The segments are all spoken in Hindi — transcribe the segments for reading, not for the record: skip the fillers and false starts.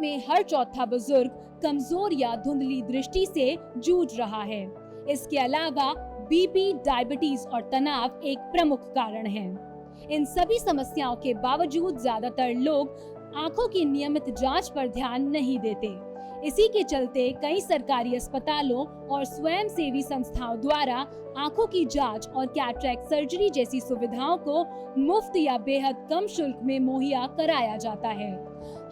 में हर चौथा बुजुर्ग कमजोर या धुंधली दृष्टि से जूझ रहा है। इसके अलावा बीपी, डायबिटीज और तनाव एक प्रमुख कारण है। इन सभी समस्याओं के बावजूद ज्यादातर लोग आंखों की नियमित जांच पर ध्यान नहीं देते। इसी के चलते कई सरकारी अस्पतालों और स्वयंसेवी संस्थाओं द्वारा आंखों की जांच और कैटरैक्ट सर्जरी जैसी सुविधाओं को मुफ्त या बेहद कम शुल्क में मुहैया कराया जाता है।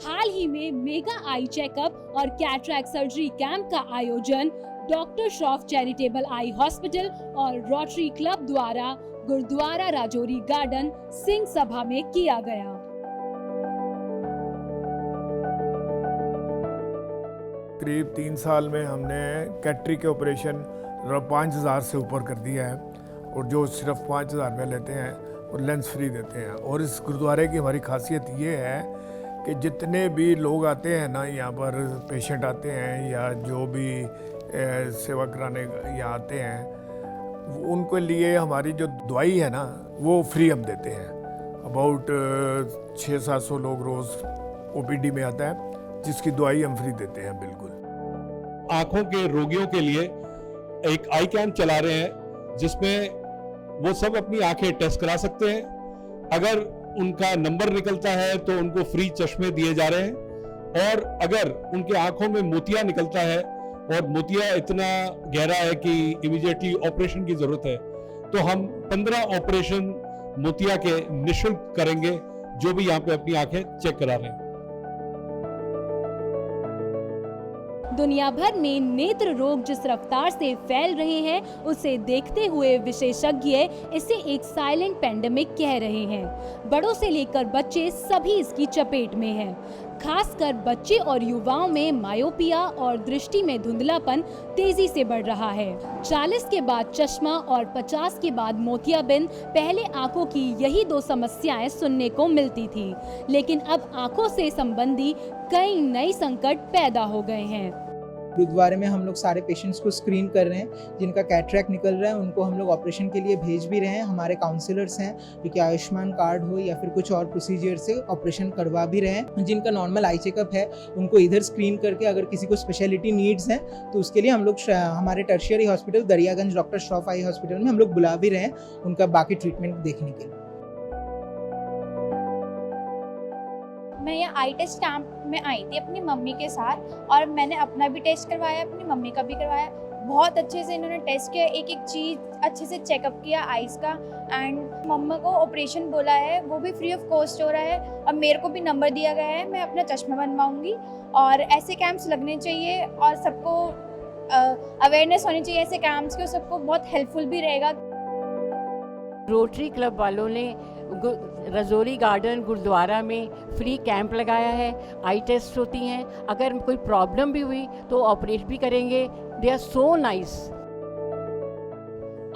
हाल ही में मेगा आई चेकअप और कैटरैक्ट सर्जरी कैंप का आयोजन doctor Shroff charitable eye hospital और रोटरी क्लब द्वारा गुरुद्वारा राजौरी गार्डन, सिंह सभा में किया गया। करीब 3 साल में हमने कैटरेक्ट के ऑपरेशन 5,000 से ऊपर कर दिया है, और जो सिर्फ 5,000 में लेते हैं और लेंस फ्री देते हैं। और इस गुरुद्वारे की हमारी खासियत ये है कि जितने भी लोग आते हैं ना, यहाँ पर पेशेंट आते हैं या जो भी सेवा कराने यहाँ आते हैं, उनके लिए हमारी जो दवाई है ना वो फ्री हम देते हैं। अबाउट 600-700 लोग रोज़ ओपीडी में आता है, जिसकी दवाई हम फ्री देते हैं। बिल्कुल आंखों के रोगियों के लिए एक आई कैंप चला रहे हैं, जिसमें वो सब अपनी आंखें टेस्ट करा सकते हैं। अगर उनका नंबर निकलता है तो उनको फ्री चश्मे दिए जा रहे हैं, और अगर उनके आंखों में मोतिया निकलता है और मोतिया इतना गहरा है कि इमीडिएटली ऑपरेशन की जरूरत है, तो हम 15 ऑपरेशन मोतिया के निःशुल्क करेंगे, जो भी यहाँ पे अपनी आंखें चेक करा रहे हैं। दुनिया भर में नेत्र रोग जिस रफ्तार से फैल रहे हैं, उसे देखते हुए विशेषज्ञ इसे एक साइलेंट पेंडेमिक कह रहे हैं। बड़ों से लेकर बच्चे सभी इसकी चपेट में हैं। खासकर बच्चे और युवाओं में मायोपिया और दृष्टि में धुंधलापन तेजी से बढ़ रहा है। 40 के बाद चश्मा और 50 के बाद मोतियाबिंद, पहले आंखों की यही 2 समस्याएं सुनने को मिलती थी, लेकिन अब आंखों से संबंधी कई नए संकट पैदा हो गए हैं। गुरुद्वारे में हम लोग सारे पेशेंट्स को स्क्रीन कर रहे हैं। जिनका कैटरैक्ट निकल रहा है उनको हम लोग ऑपरेशन के लिए भेज भी रहे हैं। हमारे काउंसलर्स हैं जो कि आयुष्मान कार्ड हो या फिर कुछ और प्रोसीजर से ऑपरेशन करवा भी रहे हैं। जिनका नॉर्मल आई चेकअप है उनको इधर स्क्रीन करके, अगर किसी को स्पेशलिटी नीड्स हैं तो उसके लिए हम लोग हमारे tertiary hospital Daryaganj doctor Shroff eye hospital में हम लोग बुला भी रहे हैं उनका बाकी ट्रीटमेंट देखने के लिए। मैं यहाँ आई टेस्ट कैंप में आई थी अपनी मम्मी के साथ, और मैंने अपना भी टेस्ट करवाया, अपनी मम्मी का भी करवाया। बहुत अच्छे से इन्होंने टेस्ट किया, एक एक चीज़ अच्छे से चेकअप किया आइज़ का। एंड मम्मा को ऑपरेशन बोला है, वो भी फ्री ऑफ कॉस्ट हो रहा है, और मेरे को भी नंबर दिया गया है, मैं अपना चश्मा बनवाऊँगी। और ऐसे कैंप्स लगने चाहिए और सबको अवेयरनेस होनी चाहिए ऐसे कैंप्स की, और सबको बहुत हेल्पफुल भी रहेगा। रोटरी क्लब वालों ने राजौरी गार्डन गुरुद्वारा में फ्री कैंप लगाया है। आई टेस्ट होती हैं, अगर कोई प्रॉब्लम भी हुई तो ऑपरेट भी करेंगे। They are so nice.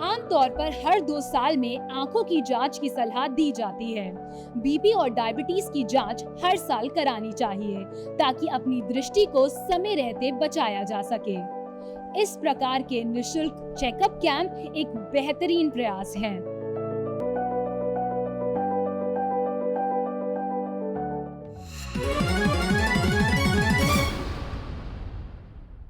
आमतौर पर हर 2 साल में आंखों की जांच की सलाह दी जाती है। बीपी और डायबिटीज की जांच हर साल करानी चाहिए, ताकि अपनी दृष्टि को समय रहते बचाया जा सके। इस प्रकार के निःशुल्क चेकअप कैंप एक बेहतरीन प्रयास है।